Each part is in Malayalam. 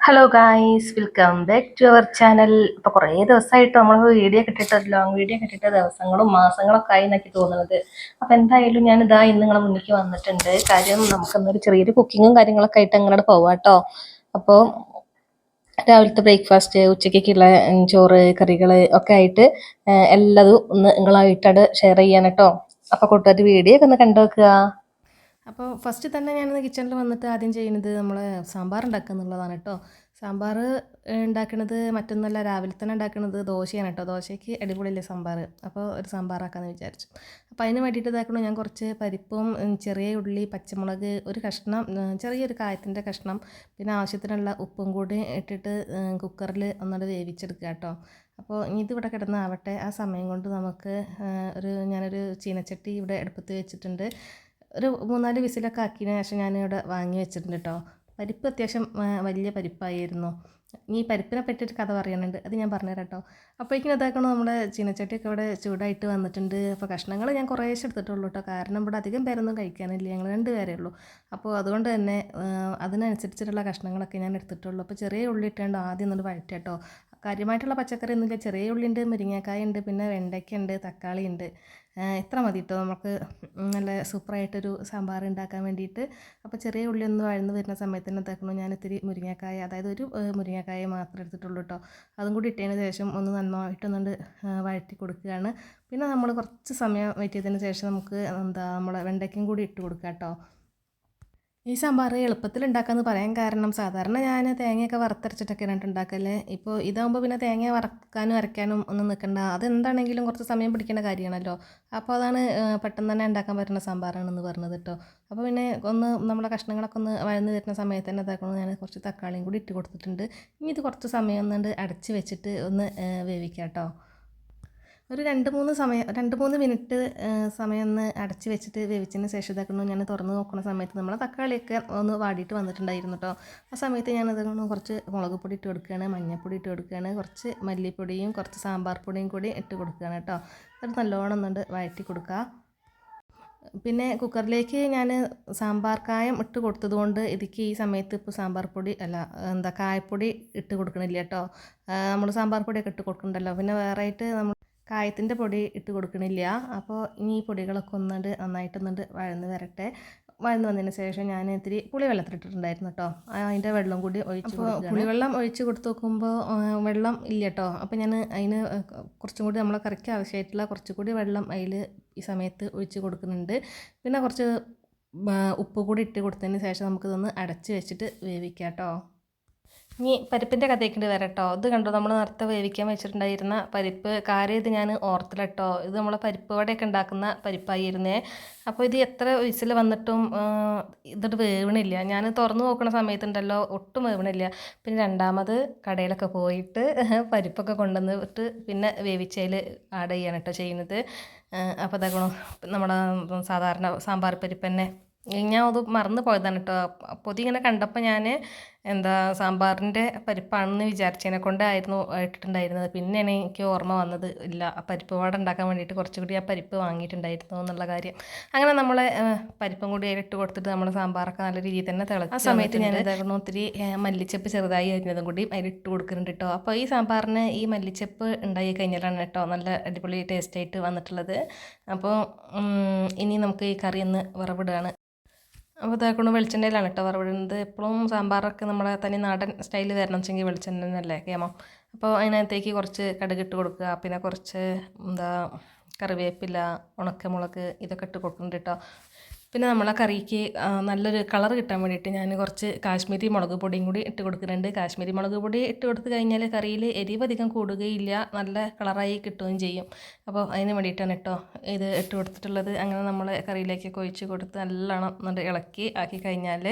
Hello guys, welcome back to our channel. ഇപ്പോൾ കുറേ ദിവസമായിട്ട് നമ്മൾ വീഡിയോ കിട്ടിയിട്ട് ലോങ് വീഡിയോ കിട്ടിയിട്ട് ദിവസങ്ങളും മാസങ്ങളൊക്കെ ആയി എന്നൊക്കെ തോന്നുന്നത്. അപ്പോൾ എന്തായാലും ഞാൻ ഇതാ ഇന്ന് നിങ്ങളെ മുന്നിലേക്ക് വന്നിട്ടുണ്ട്. കാര്യം നമുക്കൊന്നൊരു ചെറിയൊരു കുക്കിങ്ങും കാര്യങ്ങളൊക്കെ ആയിട്ട് അങ്ങോട്ട് പോവാം കേട്ടോ. അപ്പോൾ രാവിലത്തെ ബ്രേക്ക്ഫാസ്റ്റ്, ഉച്ചയ്ക്കുള്ള ചോറ്, കറികൾ ഒക്കെ ആയിട്ട് എല്ലാതും ഒന്ന് നിങ്ങളായിട്ടത് ഷെയർ ചെയ്യാൻ കേട്ടോ. അപ്പോൾ കൂട്ടുകാർ വീഡിയോ ഒക്കെ ഒന്ന് കണ്ടു വെക്കുക. അപ്പോൾ ഫസ്റ്റ് തന്നെ ഞാനിന്ന് കിച്ചണിൽ വന്നിട്ട് ആദ്യം ചെയ്യുന്നത് നമ്മൾ സാമ്പാർ ഉണ്ടാക്കുക എന്നുള്ളതാണ് കേട്ടോ. സാമ്പാർ ഉണ്ടാക്കുന്നത് മറ്റൊന്നല്ല, രാവിലെ തന്നെ ഉണ്ടാക്കുന്നത് ദോശയാണ് കേട്ടോ. ദോശയ്ക്ക് അടിപൊളിയല്ലേ സാമ്പാർ. അപ്പോൾ ഒരു സാമ്പാറാക്കാമെന്ന് വിചാരിച്ചു. അപ്പോൾ അതിന് വേണ്ടിയിട്ട് ഇതാക്കണം, ഞാൻ കുറച്ച് പരിപ്പും ചെറിയ ഉള്ളി, പച്ചമുളക്, ഒരു കഷ്ണം ചെറിയൊരു കായത്തിൻ്റെ കഷ്ണം, പിന്നെ ആവശ്യത്തിനുള്ള ഉപ്പും കൂടി ഇട്ടിട്ട് കുക്കറിൽ ഒന്നുകൂടെ വേവിച്ചെടുക്കുക കേട്ടോ. അപ്പോൾ ഇതിവിടെ കിടന്നാവട്ടെ. ആ സമയം കൊണ്ട് നമുക്ക് ഞാനൊരു ചീനച്ചട്ടി ഇവിടെ അടുപ്പത്ത് വെച്ചിട്ടുണ്ട്. ഒരു 3-4 വിസിലൊക്കെ ആക്കിയതിന് ശേഷം ഞാനിവിടെ വാങ്ങി വെച്ചിട്ടുണ്ട് കേട്ടോ. പരിപ്പ് അത്യാവശ്യം വലിയ പരിപ്പായിരുന്നു. ഈ പരിപ്പിനെ പറ്റിയൊരു കഥ പറയാനുണ്ട്, അത് ഞാൻ പറഞ്ഞുതരാം കേട്ടോ. അപ്പോഴേക്കും ഇതാക്കണം, നമ്മുടെ ചീനച്ചട്ടിയൊക്കെ ഇവിടെ ചൂടായിട്ട് വന്നിട്ടുണ്ട്. അപ്പോൾ കഷ്ണങ്ങൾ ഞാൻ കുറേശ്ശെ എടുത്തിട്ടുള്ളൂ കേട്ടോ. കാരണം ഇവിടെ അധികം പേരൊന്നും കഴിക്കാനില്ല, ഞങ്ങൾ 2 പേരേ ഉള്ളൂ. അപ്പോൾ അതുകൊണ്ട് തന്നെ അതിനനുസരിച്ചിട്ടുള്ള കഷ്ണങ്ങളൊക്കെ ഞാൻ എടുത്തിട്ടുള്ളൂ. അപ്പോൾ ചെറിയ ഉള്ളി ഇട്ടുകൊണ്ട് ആദ്യം ഒന്നുകൊണ്ട് വഴറ്റുക കേട്ടോ. കാര്യമായിട്ടുള്ള പച്ചക്കറി ഒന്നുമില്ല, ചെറിയ ഉള്ളിയുണ്ട്, മുരിങ്ങക്കായ ഉണ്ട്, പിന്നെ വെണ്ടയ്ക്കുണ്ട്, തക്കാളി ഉണ്ട്. ഇത്ര മതി കേട്ടോ നമുക്ക് നല്ല സൂപ്പറായിട്ടൊരു സാമ്പാർ ഉണ്ടാക്കാൻ വേണ്ടിയിട്ട്. അപ്പോൾ ചെറിയ ഉള്ളി ഒന്ന് വഴന്ന് വരുന്ന സമയത്ത് തന്നെ തേക്കണം, ഞാൻ ഇത്തിരി മുരിങ്ങക്കായ, അതായത് ഒരു മുരിങ്ങക്കായ മാത്രമേ എടുത്തിട്ടുള്ളൂ കേട്ടോ. അതും കൂടി ഇട്ടതിന് ശേഷം ഒന്ന് നന്നായിട്ടൊന്നുകൊണ്ട് വഴറ്റി കൊടുക്കുകയാണ്. പിന്നെ നമ്മൾ കുറച്ച് സമയം വെയിറ്റ് ചെയ്തതിന് ശേഷം നമുക്ക് നമ്മളെ വെണ്ടയ്ക്കും കൂടി ഇട്ട് കൊടുക്കാം കേട്ടോ. ഈ സാമ്പാർ എളുപ്പത്തിൽ ഉണ്ടാക്കാമെന്ന് പറയാൻ കാരണം, സാധാരണ ഞാൻ തേങ്ങയൊക്കെ വറുത്തരച്ചിട്ടൊക്കെയാണ് ഉണ്ടാക്കല്. ഇപ്പോൾ ഇതാകുമ്പോൾ പിന്നെ തേങ്ങ വറക്കാനും അരയ്ക്കാനും ഒന്നും നിൽക്കണ്ട. അതെന്താണെങ്കിലും കുറച്ച് സമയം പിടിക്കേണ്ട കാര്യമാണല്ലോ. അപ്പോൾ അതാണ് പെട്ടെന്ന് തന്നെ ഉണ്ടാക്കാൻ പറ്റുന്ന സാമ്പാറാണെന്ന് പറഞ്ഞത് കേട്ടോ. അപ്പോൾ പിന്നെ നമ്മുടെ കഷ്ണങ്ങളൊക്കെ ഒന്ന് വഴന്ന് വരുന്ന സമയത്ത് തന്നെ ഇതാക്കണം, ഞാൻ കുറച്ച് തക്കാളിയും കൂടി ഇട്ട് കൊടുത്തിട്ടുണ്ട്. ഇനി ഇത് കുറച്ച് സമയം ഒന്നുകൊണ്ട് അടച്ച് വെച്ചിട്ട് ഒന്ന് വേവിക്കാം കേട്ടോ. ഒരു 2-3 മിനിറ്റ് സമയം ഒന്ന് അടച്ച് വെച്ചിട്ട് വേവിച്ചതിന് ശേഷം ഇതാക്കണം, ഞാൻ തുറന്ന് നോക്കുന്ന സമയത്ത് നമ്മളെ തക്കാളിയൊക്കെ ഒന്ന് വാടിയിട്ട് വന്നിട്ടുണ്ടായിരുന്നു കേട്ടോ. ആ സമയത്ത് ഞാൻ ഇതാക്കണം കുറച്ച് മുളക് പൊടി ഇട്ട് കൊടുക്കുകയാണ്, മഞ്ഞൾപ്പൊടി ഇട്ട് കൊടുക്കുകയാണ്, കുറച്ച് മല്ലിപ്പൊടിയും കുറച്ച് സാമ്പാർ പൊടിയും കൂടി ഇട്ട് കൊടുക്കുകയാണ് കേട്ടോ. അത് നല്ലോണം ഒന്നുകൊണ്ട് വഴറ്റി കൊടുക്കുക. പിന്നെ കുക്കറിലേക്ക് ഞാൻ സാമ്പാർ കായം ഇട്ട് കൊടുത്തതുകൊണ്ട് ഇതിക്ക് ഈ സമയത്ത് ഇപ്പോൾ സാമ്പാർ പൊടി അല്ല കായപ്പൊടി ഇട്ട് കൊടുക്കണില്ല കേട്ടോ. നമ്മൾ സാമ്പാർ പൊടിയൊക്കെ ഇട്ട് കൊടുക്കണ്ടല്ലോ. പിന്നെ വേറെയായിട്ട് നമ്മൾ കായത്തിൻ്റെ പൊടി ഇട്ട് കൊടുക്കണില്ല. അപ്പോൾ ഇനി ഈ പൊടികളൊക്കെ നന്നായിട്ടൊന്നുകൊണ്ട് വഴന്ന് വരട്ടെ. വഴന്ന് വന്നതിന് ശേഷം ഞാൻ ഇത്തിരി പുളിവെള്ളത്തിലിട്ടിട്ടുണ്ടായിരുന്നു കേട്ടോ. അതിൻ്റെ വെള്ളം കൂടി ഒഴിച്ച് കൊടുക്കുക. പുളിവെള്ളം ഒഴിച്ച് കൊടുത്ത് നോക്കുമ്പോൾ വെള്ളം ഇല്ല കേട്ടോ. അപ്പോൾ ഞാൻ അതിന് കുറച്ചും കൂടി നമ്മളെ കറിക്ക് ആവശ്യമായിട്ടുള്ള കുറച്ചുകൂടി വെള്ളം അതിൽ ഈ സമയത്ത് ഒഴിച്ച് കൊടുക്കുന്നുണ്ട്. പിന്നെ കുറച്ച് ഉപ്പ് കൂടി ഇട്ട് കൊടുത്തതിന് ശേഷം നമുക്കിതൊന്ന് അടച്ച് വെച്ചിട്ട് വേവിക്കാം കേട്ടോ. ഇനി പരിപ്പിൻ്റെ കഥയ്ക്ക് വരാം കേട്ടോ. ഇത് കണ്ടോ, നമ്മൾ നേരത്തെ വേവിക്കാൻ വെച്ചിട്ടുണ്ടായിരുന്ന പരിപ്പ് കാര്യം ഇത് ഞാൻ ഓർത്തില്ല കേട്ടോ. ഇത് നമ്മളെ പരിപ്പ് വടയൊക്കെ ഉണ്ടാക്കുന്ന പരിപ്പായിരുന്നേ. അപ്പോൾ ഇത് എത്ര വിസിൽ വന്നിട്ടും ഇതിട്ട് വേവണില്ല. ഞാൻ തുറന്ന് നോക്കുന്ന സമയത്തുണ്ടല്ലോ ഒട്ടും വേവണില്ല. പിന്നെ രണ്ടാമത് കടയിലൊക്കെ പോയിട്ട് പരിപ്പൊക്കെ കൊണ്ടുവന്നിട്ട് പിന്നെ വേവിച്ചതിൽ ആഡ് ചെയ്യാണ് കേട്ടോ ചെയ്യുന്നത്. അപ്പോൾ അതാകണം നമ്മുടെ സാധാരണ സാമ്പാർ പരിപ്പ് തന്നെ. ഞാൻ അത് മറന്നു പോയതാണ് കേട്ടോ. പൊതി ഇങ്ങനെ കണ്ടപ്പോൾ ഞാൻ സാമ്പാറിൻ്റെ പരിപ്പാണെന്ന് വിചാരിച്ചതിനെ കൊണ്ടായിരുന്നു ഇട്ടിട്ടുണ്ടായിരുന്നത്. പിന്നെയാണ് എനിക്ക് ഓർമ്മ വന്നത്, ഇല്ല പരിപ്പ് വട ഉണ്ടാക്കാൻ വേണ്ടിയിട്ട് കുറച്ചുകൂടി ആ പരിപ്പ് വാങ്ങിയിട്ടുണ്ടായിരുന്നു എന്നുള്ള കാര്യം. അങ്ങനെ നമ്മൾ പരിപ്പും കൂടി ഇട്ട് കൊടുത്തിട്ട് നമ്മൾ സാമ്പാറൊക്കെ നല്ല രീതിയിൽ തന്നെ തിളച്ച് ആ സമയത്ത് ഞാൻ ഇതായിരുന്നു ഒത്തിരി മല്ലിച്ചപ്പ് ചെറുതായി അരിഞ്ഞതും കൂടി അതിലിട്ട് കൊടുക്കുന്നുണ്ട് കേട്ടോ. അപ്പോൾ ഈ സാമ്പാറിന് ഈ മല്ലിച്ചപ്പ് ഉണ്ടായി കഴിഞ്ഞാലാണ് കേട്ടോ നല്ല അടിപൊളി ടേസ്റ്റായിട്ട് വന്നിട്ടുള്ളത്. അപ്പോൾ ഇനി നമുക്ക് ഈ കറി ഒന്ന് വറവിടുകയാണ്. അപ്പോൾ ഇതാക്കൊണ്ട് വെളിച്ചെണ്ണയിലാണ് കേട്ടോ വറവിടുന്നത്. എപ്പോഴും സാമ്പാറൊക്കെ നമ്മുടെ തനി നാടൻ സ്റ്റൈൽ വരണം വെച്ചെങ്കിൽ വെളിച്ചെണ്ണ തന്നെയല്ലേ കേമോ. അപ്പോൾ അതിനകത്തേക്ക് കുറച്ച് കടുകിട്ട് കൊടുക്കുക, പിന്നെ കുറച്ച് കറിവേപ്പില, ഉണക്കമുളക് ഇതൊക്കെ ഇട്ട് കൊടുക്കുന്നുണ്ട് കേട്ടോ. പിന്നെ നമ്മളെ കറിക്ക് നല്ലൊരു കളർ കിട്ടാൻ വേണ്ടിയിട്ട് ഞാൻ കുറച്ച് കാശ്മീരി മുളക് പൊടിയും കൂടി ഇട്ട് കൊടുക്കുന്നുണ്ട്. കാശ്മീരി മുളക് പൊടി ഇട്ട് കൊടുത്ത് കഴിഞ്ഞാൽ കറിയിൽ എരിവ് അധികം കൂടുകയില്ല, നല്ല കളറായി കിട്ടുകയും ചെയ്യും. അപ്പോൾ അതിന് വേണ്ടിയിട്ടാണ് കേട്ടോ ഇത് ഇട്ട് കൊടുത്തിട്ടുള്ളത്. അങ്ങനെ നമ്മൾ കറിയിലേക്ക് ഒഴിച്ച് കൊടുത്ത് നല്ലോണം നല്ല ഇളക്കി ആക്കി കഴിഞ്ഞാൽ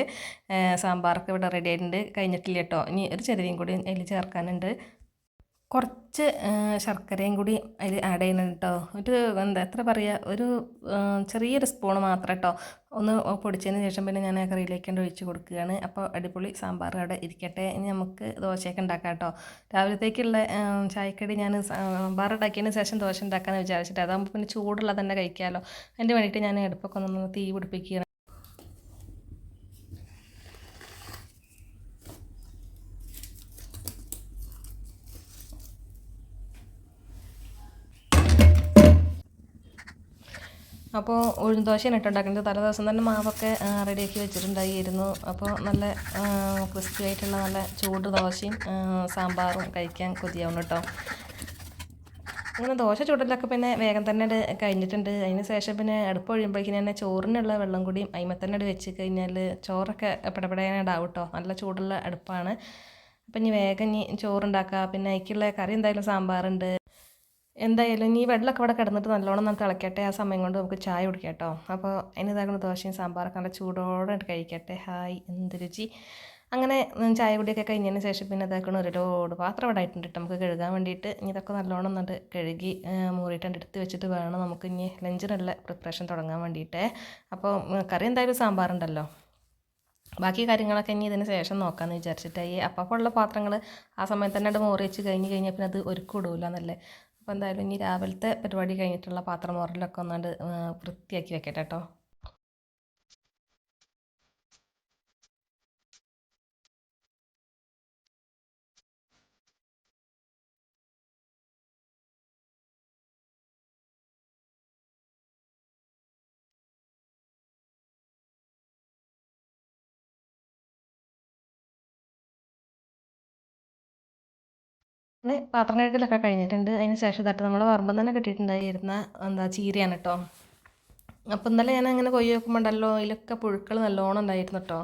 സാമ്പാറൊക്കെ ഇവിടെ റെഡി ആയിട്ടുണ്ട്. കഴിഞ്ഞിട്ടില്ല കേട്ടോ. ഇനി ഒരു ചെറിയും കൂടി അതിൽ ചേർക്കാനുണ്ട്. കുറച്ച് ശർക്കരയും കൂടി അതിൽ ആഡ് ചെയ്യുന്നുണ്ട് കേട്ടോ. എത്ര പറയുക, ഒരു ചെറിയൊരു സ്പൂൺ മാത്രം കേട്ടോ. ഒന്ന് പൊടിച്ചതിന് ശേഷം പിന്നെ ഞാൻ ആ കറിയിലേക്ക് ഒഴിച്ച് കൊടുക്കുകയാണ്. അപ്പോൾ അടിപൊളി സാമ്പാർ അവിടെ ഇരിക്കട്ടെ. ഇനി നമുക്ക് ദോശയൊക്കെ ഉണ്ടാക്കാം കേട്ടോ. രാവിലത്തേക്കുള്ള ചായക്കടി ഞാൻ സാമ്പാർ ഉണ്ടാക്കിയതിന് ശേഷം ദോശ ഉണ്ടാക്കാമെന്ന് വിചാരിച്ചിട്ട്, അതാകുമ്പോൾ പിന്നെ ചൂടുള്ളത് തന്നെ കഴിക്കാമല്ലോ. അതിന് വേണ്ടിയിട്ട് ഞാൻ അടുപ്പൊക്കെ ഒന്ന് തീ പിടിപ്പിക്കുകയാണ്. അപ്പോൾ ഉഴുന്തോശയാണ് കേട്ടോ ഉണ്ടാക്കുന്നത്. തലേ ദിവസം തന്നെ മാവൊക്കെ റെഡിയാക്കി വെച്ചിട്ടുണ്ടായിരുന്നു. അപ്പോൾ നല്ല ക്രിസ്പി ആയിട്ടുള്ള നല്ല ചൂട് ദോശയും സാമ്പാറും കഴിക്കാൻ കൊതിയാവും കേട്ടോ. അങ്ങനെ ദോശ ചൂടലൊക്കെ പിന്നെ വേഗം തന്നെ കഴിഞ്ഞിട്ടുണ്ട്. അതിന് ശേഷം പിന്നെ അടുപ്പ് ഒഴിയുമ്പോഴേക്കും തന്നെ ചോറിനുള്ള വെള്ളം കൂടിയും അതിമ തന്നെ വെച്ച് കഴിഞ്ഞാൽ ചോറൊക്കെ പിടപെടാനായിട്ടാവും കേട്ടോ. നല്ല ചൂടുള്ള അടുപ്പാണ്. അപ്പം ഇനി വേഗം ഇനി ചോറുണ്ടാക്കുക. പിന്നെ അതിലേക്കുള്ള കറി എന്തായാലും സാമ്പാറുണ്ട്. എന്തായാലും ഇനി വെള്ളമൊക്കെ ഇവിടെ കിടന്നിട്ട് നല്ലോണം നമുക്ക് തിളയ്ക്കട്ടെ. ആ സമയം കൊണ്ട് നമുക്ക് ചായ കുടിക്കാം കേട്ടോ. അപ്പോൾ അതിനിതാക്കുന്ന ദോശയും സാമ്പാറൊക്കെ നല്ല ചൂടോടെ കഴിക്കട്ടെ. ഹായ്, എന്ത് രുചി. അങ്ങനെ ചായ കുടിയൊക്കെ കഴിഞ്ഞതിന് ശേഷം പിന്നെ ഇതാക്കണ ഒരു ലോഡ് പാത്രം ഇവിടെ ആയിട്ടുണ്ട് നമുക്ക് കഴുകാൻ വേണ്ടിയിട്ട്. ഇനി ഇതൊക്കെ നല്ലോണം നട്ട് കഴുകി മൂറിയിട്ടുണ്ട് എടുത്ത് വെച്ചിട്ട് വേണം നമുക്ക് ഇനി ലഞ്ചിനുള്ള പ്രിപ്പറേഷൻ തുടങ്ങാൻ വേണ്ടിയിട്ട്. അപ്പോൾ കറി എന്തായാലും സാമ്പാറുണ്ടല്ലോ. ബാക്കി കാര്യങ്ങളൊക്കെ ഇനി ഇതിന് ശേഷം നോക്കാമെന്ന് വിചാരിച്ചിട്ടായി. അപ്പോൾ ഉള്ള പാത്രങ്ങൾ ആ സമയത്ത് തന്നെ മോറി വെച്ച് കഴിഞ്ഞാൽ പിന്നെ അത് ഒരുക്കിവിടില്ല എന്നല്ലേ. അപ്പോൾ എന്തായാലും ഇനി രാവിലത്തെ പരിപാടി കഴിഞ്ഞിട്ടുള്ള പാത്രം മോറലൊക്കെ ഒന്നാണ്ട് വൃത്തിയാക്കി വെക്കട്ടെ കേട്ടോ. അങ്ങനെ പാത്രം കഴുകലൊക്കെ കഴിഞ്ഞിട്ടുണ്ട്. അതിന് ശേഷം തട്ട് നമ്മൾ പറമ്പിൽ തന്നെ കിട്ടിയിട്ടുണ്ടായിരുന്ന ചീരയാണ് കേട്ടോ. അപ്പോൾ ഇന്നലെ ഞാൻ അങ്ങനെ കൊയ്യ് നോക്കുമ്പോണ്ടല്ലോ അതിലൊക്കെ പുഴുക്കൾ നല്ലോണം ഉണ്ടായിരുന്നു കേട്ടോ.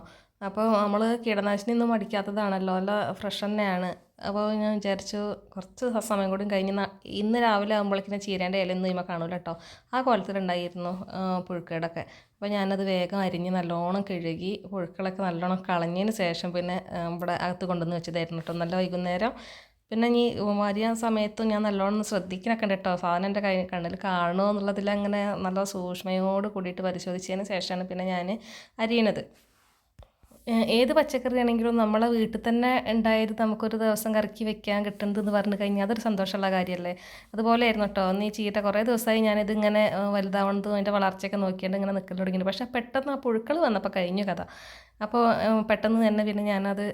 അപ്പോൾ നമ്മൾ കീടനാശിനി ഒന്നും അടിക്കാത്തതാണല്ലോ, നല്ല ഫ്രഷ് തന്നെയാണ്. അപ്പോൾ ഞാൻ വിചാരിച്ചു കുറച്ച് സമയം കൂടി കഴിഞ്ഞ് ഇന്ന് രാവിലെ ആകുമ്പോഴേക്കിനും ചീരേൻ്റെ ഇലയൊന്നും ഇമ്മ കാണൂല കേട്ടോ. ആ കോലത്തിലുണ്ടായിരുന്നു പുഴുക്കേടൊക്കെ. അപ്പോൾ ഞാനത് വേഗം അരിഞ്ഞ് നല്ലോണം കഴുകി പുഴുക്കളൊക്കെ നല്ലോണം കളഞ്ഞതിന് ശേഷം പിന്നെ ഇവിടെ അകത്ത് കൊണ്ടുവന്ന് വെച്ചതായിരുന്നു കേട്ടോ. നല്ല വൈകുന്നേരം പിന്നെ ഇനി വലിയ സമയത്തും ഞാൻ നല്ലോണം ശ്രദ്ധിക്കണൊക്കെ ഉണ്ട് കേട്ടോ. സാധനം എൻ്റെ കണ്ണിൽ കാണുമോ എന്നുള്ളതിൽ അങ്ങനെ നല്ല സൂക്ഷ്മയോട് കൂടിയിട്ട് പരിശോധിച്ചതിന് ശേഷമാണ് പിന്നെ ഞാൻ അരിയണത്. ഏത് പച്ചക്കറി ആണെങ്കിലും നമ്മളെ വീട്ടിൽ തന്നെ ഉണ്ടായത് നമുക്കൊരു ദിവസം കറക്കി വെക്കാൻ കിട്ടുന്നതെന്ന് പറഞ്ഞു കഴിഞ്ഞാൽ അതൊരു സന്തോഷമുള്ള കാര്യമല്ലേ. അതുപോലെ ആയിരുന്നു കേട്ടോ. അന്ന് ഈ ചീര കുറേ ദിവസമായി ഞാനിതിങ്ങനെ വലുതാവുന്നതും അതിൻ്റെ വളർച്ചയൊക്കെ നോക്കിയിട്ട് ഇങ്ങനെ നിൽക്കൽ തുടങ്ങിയിട്ട്. പക്ഷേ പെട്ടെന്ന് ആ പുഴുക്കൾ വന്നപ്പോൾ കഴിഞ്ഞു കഥ. അപ്പോൾ പെട്ടെന്ന് തന്നെ പിന്നെ ഞാനത്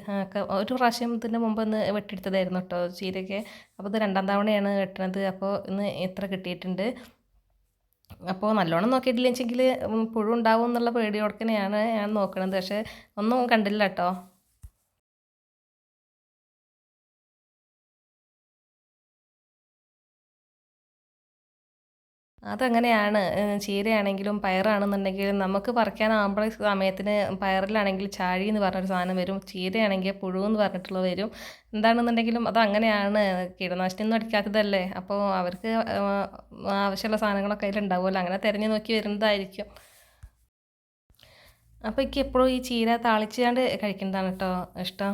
ഒരു പ്രാവശ്യം ഇതിൻ്റെ മുമ്പ് ഒന്ന് വെട്ടിയെടുത്തതായിരുന്നു കേട്ടോ ചീരയ്ക്ക്. അപ്പോൾ ഇത് രണ്ടാം തവണയാണ് വെട്ടണത്. അപ്പോൾ ഇന്ന് എത്ര കിട്ടിയിട്ടുണ്ട്. അപ്പോൾ നല്ലോണം നോക്കിയിട്ടില്ല വെച്ചെങ്കിൽ പുഴു ഉണ്ടാവും എന്നുള്ള പേടിയോടെ തന്നെയാണ് ഞാൻ നോക്കണത്. പക്ഷേ ഒന്നും കണ്ടില്ല കേട്ടോ. അതങ്ങനെയാണ്. ചീരയാണെങ്കിലും പയറാണെന്നുണ്ടെങ്കിലും നമുക്ക് പറിക്കാനാകുമ്പോൾ സമയത്തിന് പയറിലാണെങ്കിൽ ചാഴി എന്ന് പറഞ്ഞൊരു സാധനം വരും, ചീരയാണെങ്കിൽ പുഴു എന്ന് പറഞ്ഞിട്ടുള്ളത് വരും. എന്താണെന്നുണ്ടെങ്കിലും അതങ്ങനെയാണ്. കീടനാശിനിയൊന്നും അടിക്കാത്തതല്ലേ. അപ്പോൾ അവർക്ക് ആവശ്യമുള്ള സാധനങ്ങളൊക്കെ അതിലുണ്ടാവുമല്ലോ. അങ്ങനെ തിരഞ്ഞു നോക്കി വരുന്നതായിരിക്കും. അപ്പോൾ എനിക്ക് എപ്പോഴും ഈ ചീര താളിച്ചാണ്ട് കഴിക്കുന്നതാണ് കേട്ടോ ഇഷ്ടം.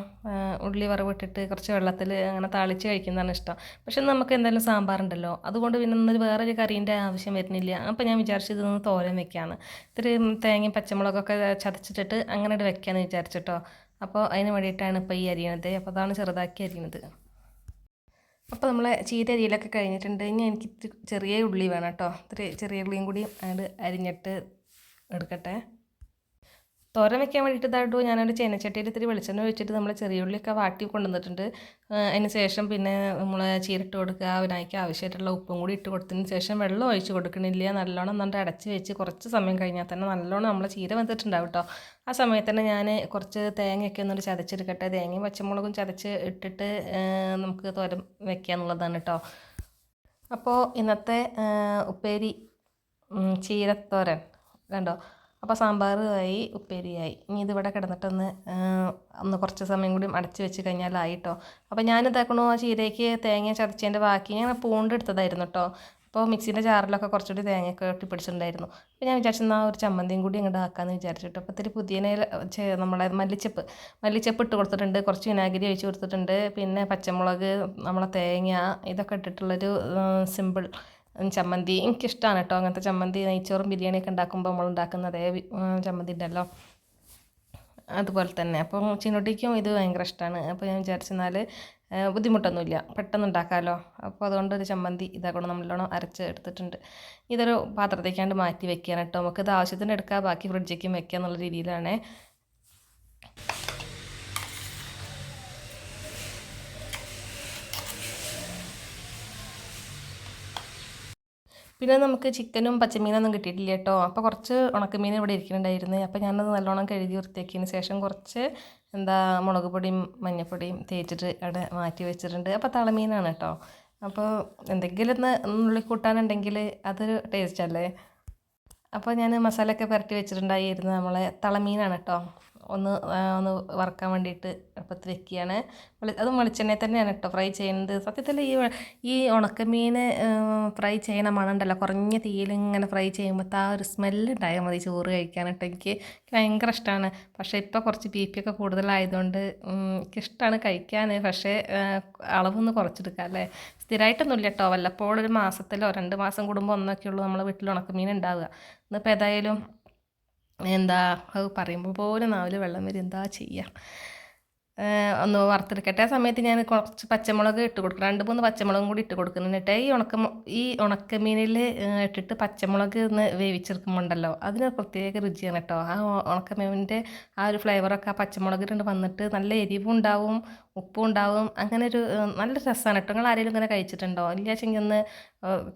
ഉള്ളി വറവിട്ടിട്ട് കുറച്ച് വെള്ളത്തിൽ അങ്ങനെ താളിച്ച് കഴിക്കുന്നതാണ് ഇഷ്ടം. പക്ഷെ നമുക്ക് എന്തായാലും സാമ്പാറുണ്ടല്ലോ, അതുകൊണ്ട് പിന്നെ ഇന്നൊരു വേറൊരു കറീൻ്റെ ആവശ്യം വരുന്നില്ല. അപ്പോൾ ഞാൻ വിചാരിച്ചു ഇതൊന്ന് തോരൻ വെക്കാമെന്ന്. ഇത്തിരി തേങ്ങയും പച്ചമുളകൊക്കെ ചതച്ചിട്ടിട്ട് അങ്ങനെ വെക്കാമെന്ന് വിചാരിച്ചിട്ടോ. അപ്പോൾ അതിന് വേണ്ടിയിട്ടാണ് ഇപ്പോൾ ഈ അരിയണത്. അപ്പോൾ അതാണ് ചെറുതാക്കി അരിയണത്. അപ്പോൾ നമ്മളെ ചീര അരിയിലൊക്കെ കഴിഞ്ഞിട്ടുണ്ട്. ഇനി എനിക്ക് ചെറിയ ഉള്ളി വേണം കേട്ടോ. ഇത്തിരി ചെറിയ ഉള്ളിയും കൂടി അത് അരിഞ്ഞിട്ട് എടുക്കട്ടെ. തോരൻ വെക്കാൻ വേണ്ടിയിട്ട് ഇതായിട്ട് ഞാനൊരു ചീനച്ചട്ടിയിൽ ഇത്തിരി വെളിച്ചെണ്ണ ഒഴിച്ചിട്ട് നമ്മൾ ചെറിയ ഉള്ളിയൊക്കെ വാട്ടി കൊണ്ടുവന്നിട്ടുണ്ട്. അതിന് ശേഷം പിന്നെ നമ്മൾ ചീരിട്ട് കൊടുക്കുക, അതിനായിക്ക് ആവശ്യമായിട്ടുള്ള ഉപ്പും കൂടി ഇട്ട് കൊടുത്തതിന് ശേഷം വെള്ളം ഒഴിച്ച് കൊടുക്കണില്ല. നല്ലോണം എന്നിട്ട് അടച്ച് വെച്ച് കുറച്ച് സമയം കഴിഞ്ഞാൽ തന്നെ നല്ലോണം നമ്മൾ ചീര വെന്തിട്ടുണ്ടാവും കേട്ടോ. ആ സമയത്ത് തന്നെ ഞാൻ കുറച്ച് തേങ്ങയൊക്കെ ഒന്നൊരു ചതച്ചെടുക്കട്ടെ. തേങ്ങയും പച്ചമുളകും ചതച്ച് ഇട്ടിട്ട് നമുക്ക് തോരൻ വെക്കുക എന്നുള്ളതാണ് കേട്ടോ. അപ്പോൾ ഇന്നത്തെ ഉപ്പേരി ചീരത്തോരൻ കണ്ടോ. അപ്പോൾ സാമ്പാർ ആയി, ഉപ്പേരിയായി. ഇനി ഇതിവിടെ കിടന്നിട്ടൊന്ന് ഒന്ന് കുറച്ച് സമയം കൂടി അടച്ച് വെച്ച് കഴിഞ്ഞാലായി കേട്ടോ. അപ്പോൾ ഞാനിതാക്കണു ആ ചീരയ്ക്ക് തേങ്ങ ചതച്ചതിൻ്റെ ബാക്കി ഞാൻ പൂണ്ടെടുത്തതായിരുന്നു കേട്ടോ. അപ്പോൾ മിക്സീൻ്റെ ജാറിലൊക്കെ കുറച്ചുകൂടി തേങ്ങയൊക്കെ ഒട്ടിപ്പിടിച്ചിട്ടുണ്ടായിരുന്നു. അപ്പോൾ ഞാൻ വിചാരിച്ചെന്നാൽ ഒരു ചമ്മന്തിയും കൂടി ഇങ്ങോട്ട് ആക്കാമെന്ന് വിചാരിച്ചിട്ട്. അപ്പോൾ ഇത്തിരി പുതിയ നമ്മളെ മല്ലിച്ചപ്പ് ഇട്ട് കൊടുത്തിട്ടുണ്ട്, കുറച്ച് വിനാഗിരി ഒഴിച്ച് കൊടുത്തിട്ടുണ്ട്, പിന്നെ പച്ചമുളക്, നമ്മളെ തേങ്ങ, ഇതൊക്കെ ഇട്ടിട്ടുള്ളൊരു സിമ്പിൾ ചമ്മന്തി. എനിക്കിഷ്ടമാണ് കേട്ടോ അങ്ങനത്തെ ചമ്മന്തി. നെയ്ച്ചോറും ബിരിയാണിയൊക്കെ ഉണ്ടാക്കുമ്പോൾ നമ്മൾ ഉണ്ടാക്കുന്ന അതേ ചമ്മന്തി ഉണ്ടല്ലോ, അതുപോലെ തന്നെ. അപ്പം ചിന്നോട്ടിക്കും ഇത് ഭയങ്കര ഇഷ്ടമാണ്. അപ്പോൾ ഞാൻ വിചാരിച്ചെന്നാൽ ബുദ്ധിമുട്ടൊന്നുമില്ല, പെട്ടെന്ന് ഉണ്ടാക്കാമല്ലോ. അപ്പോൾ അതുകൊണ്ട് ഒരു ചമ്മന്തി ഇതാക്കണം നല്ലോണം അരച്ച് എടുത്തിട്ടുണ്ട്. ഇതൊരു പാത്രത്തേക്കാണ്ട് മാറ്റി വെക്കാൻ കേട്ടോ. നമുക്കിത് ആവശ്യത്തിന് എടുക്കാം, ബാക്കി ഫ്രിഡ്ജിലേക്കും വെക്കുക എന്നുള്ള രീതിയിലാണ്. പിന്നെ നമുക്ക് ചിക്കനും പച്ചമീനൊന്നും കിട്ടിയിട്ടില്ല കേട്ടോ. അപ്പോൾ കുറച്ച് ഉണക്കമീൻ ഇവിടെ ഇരിക്കുന്നുണ്ടായിരുന്നു. അപ്പോൾ ഞാനത് നല്ലോണം കഴുകി വൃത്തിയാക്കിയതിന് ശേഷം കുറച്ച് മുളക് പൊടിയും മഞ്ഞൾപ്പൊടിയും തേച്ചിട്ട് അവിടെ മാറ്റി വെച്ചിട്ടുണ്ട്. അപ്പോൾ തളമീനാണ് കേട്ടോ. അപ്പോൾ എന്തെങ്കിലും ഒന്ന് ഉള്ളി കൂട്ടാനുണ്ടെങ്കിൽ അതൊരു ടേസ്റ്റ് അല്ലേ. അപ്പോൾ ഞാൻ മസാലയൊക്കെ പുരട്ടി വെച്ചിട്ടുണ്ടായിരുന്നു. നമ്മളെ തളമീനാണ് കേട്ടോ. ഒന്ന് വറുക്കാൻ വേണ്ടിയിട്ട് അടുപ്പത്ത് വെക്കുകയാണ്. അതും വെളിച്ചെണ്ണയിൽ തന്നെയാണ് കേട്ടോ ഫ്രൈ ചെയ്യുന്നത്. സത്യത്തിൽ ഈ ഉണക്കമീൻ ഫ്രൈ ചെയ്യണ മണമുണ്ടല്ലോ, കുറഞ്ഞ തീയിൽ ഇങ്ങനെ ഫ്രൈ ചെയ്യുമ്പോൾ ആ ഒരു സ്മെല്ല് ഉണ്ടായാൽ മതി ചോറ് കഴിക്കാനായിട്ട്. എനിക്ക് ഭയങ്കര ഇഷ്ടമാണ്. പക്ഷേ ഇപ്പോൾ കുറച്ച് BP ഒക്കെ കൂടുതലായതുകൊണ്ട് എനിക്കിഷ്ടമാണ് കഴിക്കാൻ. പക്ഷേ അളവൊന്ന് കുറച്ചെടുക്കാം അല്ലേ. സ്ഥിരമായിട്ടൊന്നുമില്ല കേട്ടോ. വല്ലപ്പോഴും ഒരു മാസത്തിലോ 2 മാസം കൂടുമ്പോൾ ഒന്നൊക്കെ ഉള്ളൂ നമ്മളെ വീട്ടിൽ ഉണക്കമീൻ ഉണ്ടാവുക. ഇന്നിപ്പോൾ ഏതായാലും അത് പറയുമ്പോൾ പോലും നാവിൽ വെള്ളം വരും. എന്താ ചെയ്യുക. ഒന്ന് വറുത്തെടുക്കട്ടെ. ആ സമയത്ത് ഞാൻ കുറച്ച് പച്ചമുളക് ഇട്ട് കൊടുക്കും. 2-3 പച്ചമുളകും കൂടി ഇട്ട് കൊടുക്കുന്നുണ്ട്. ഈ ഉണക്കമീനിൽ ഇട്ടിട്ട് പച്ചമുളക് ഒന്ന് വേവിച്ചെടുക്കുമ്പോണ്ടല്ലോ അതിന് പ്രത്യേക രുചിയാണ് കേട്ടോ. ആ ഉണക്കമീനിൻ്റെ ആ ഒരു ഫ്ലേവറൊക്കെ ആ പച്ചമുളകിട്ടുണ്ട് വന്നിട്ട് നല്ല എരിവും ഉണ്ടാവും, ഉപ്പും ഉണ്ടാവും. അങ്ങനെ ഒരു നല്ല രസമാണ് കേട്ടോ. നിങ്ങൾ ആരെങ്കിലും ഇങ്ങനെ കഴിച്ചിട്ടുണ്ടോ? ഇല്ലാച്ചെങ്കിൽ ഒന്ന്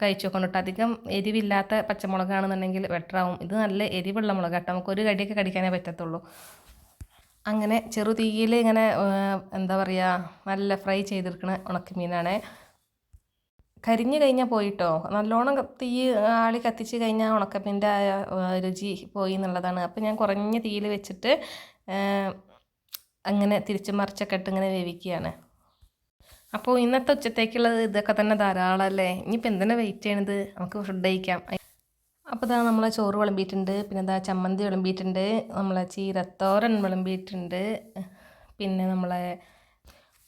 കഴിച്ചു നോക്കണം കേട്ടോ. അധികം എരിവില്ലാത്ത പച്ചമുളകാണെന്നുണ്ടെങ്കിൽ ബെറ്ററാവും. ഇത് നല്ല എരിവുള്ള മുളക് കേട്ടോ. നമുക്കൊരു കടിയൊക്കെ കടിക്കാനേ പറ്റത്തുള്ളൂ. അങ്ങനെ ചെറു തീയിൽ ഇങ്ങനെ നല്ല ഫ്രൈ ചെയ്തെടുക്കണ ഉണക്കമീനാണ്. കരിഞ്ഞു കഴിഞ്ഞാൽ പോയിട്ടോ. നല്ലോണം തീ ആളി കത്തിച്ച് കഴിഞ്ഞാൽ ഉണക്കമീൻ്റെ രുചി പോയി എന്നുള്ളതാണ്. അപ്പോൾ ഞാൻ കുറഞ്ഞ തീയിൽ വെച്ചിട്ട് അങ്ങനെ തിരിച്ച് മറിച്ചൊക്കെ ഇട്ട് ഇങ്ങനെ വേവിക്കുകയാണ്. അപ്പോൾ ഇന്നത്തെ ഉച്ചത്തേക്കുള്ളത് ഇതൊക്കെ തന്നെ ധാരാളം അല്ലേ. ഇനിയിപ്പോൾ എന്തിനാ വെയിറ്റ് ചെയ്യണത്, നമുക്ക് ഫുഡ് കഴിക്കാം. അപ്പോൾ ഇതാ നമ്മളെ ചോറ് വിളമ്പിയിട്ടുണ്ട്. പിന്നെ ഇതാ ചമ്മന്തി വിളമ്പിയിട്ടുണ്ട്. നമ്മളെ ചീരത്തോരൻ വിളമ്പിയിട്ടുണ്ട്. പിന്നെ നമ്മളെ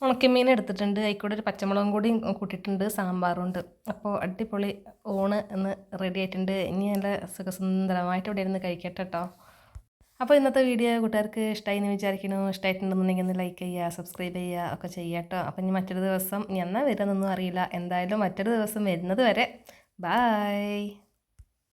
ഉണക്കമീൻ എടുത്തിട്ടുണ്ട്. അതിൽക്കൂടെ ഒരു പച്ചമുളകും കൂടി കൂട്ടിയിട്ടുണ്ട്. സാമ്പാറുണ്ട്. അപ്പോൾ അടിപൊളി ഊണ് എന്ന് റെഡി ആയിട്ടുണ്ട്. ഇനി നല്ല സുഖസുന്ദരമായിട്ട് ഇവിടെ ഇരുന്ന് കഴിക്കട്ടെ കേട്ടോ. അപ്പോൾ ഇന്നത്തെ വീഡിയോ കൂട്ടുകാർക്ക് ഇഷ്ടമായി എന്ന് വിചാരിക്കുന്നു. ഇഷ്ടമായിട്ടുണ്ടെന്നുണ്ടെങ്കിൽ ഒന്ന് ലൈക്ക് ചെയ്യുക, സബ്സ്ക്രൈബ് ചെയ്യുക ഒക്കെ ചെയ്യുക കേട്ടോ. അപ്പോൾ ഇനി മറ്റൊരു ദിവസം എന്നാ വരുന്നൊന്നും അറിയില്ല. എന്തായാലും മറ്റൊരു ദിവസം വരുന്നത് വരെ ബായ്.